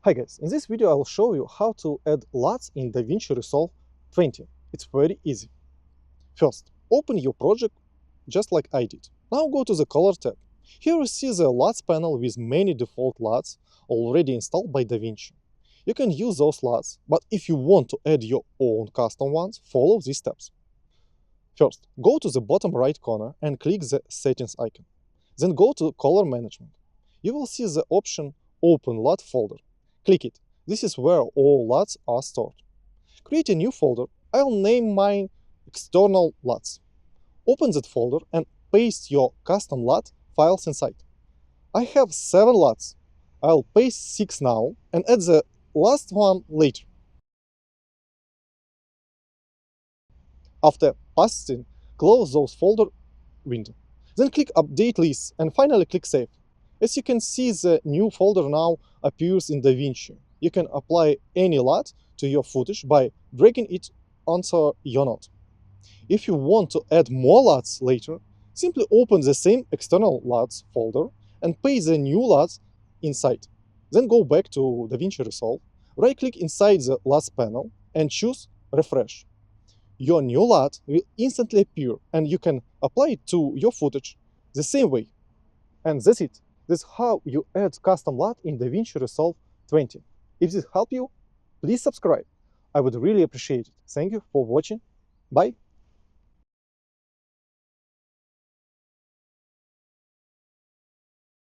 Hi guys, in this video I'll show you how to add LUTs in DaVinci Resolve 20. It's very easy. First, open your project just like I did. Now go to the Color tab. Here you see the LUTs panel with many default LUTs already installed by DaVinci. You can use those LUTs, but if you want to add your own custom ones, follow these steps. First, go to the bottom right corner and click the Settings icon. Then go to Color Management. You will see the option Open LUT Folder. Click it. This is where all LUTs are stored. Create a new folder. I'll name mine External LUTs. Open that folder and paste your custom LUT files inside. I have 7 LUTs. I'll paste 6 now and add the last one later. After pasting, close those folder window. Then click Update List and finally click Save. As you can see, the new folder now appears in DaVinci. You can apply any LUT to your footage by dragging it onto your node. If you want to add more LUTs later, simply open the same external LUTs folder and paste the new LUTs inside. Then go back to DaVinci Resolve, right-click inside the LUTs panel and choose Refresh. Your new LUT will instantly appear and you can apply it to your footage the same way. And that's it. That's how you add custom LUT in DaVinci Resolve 20. If this helped you, please subscribe. I would really appreciate it. Thank you for watching. Bye.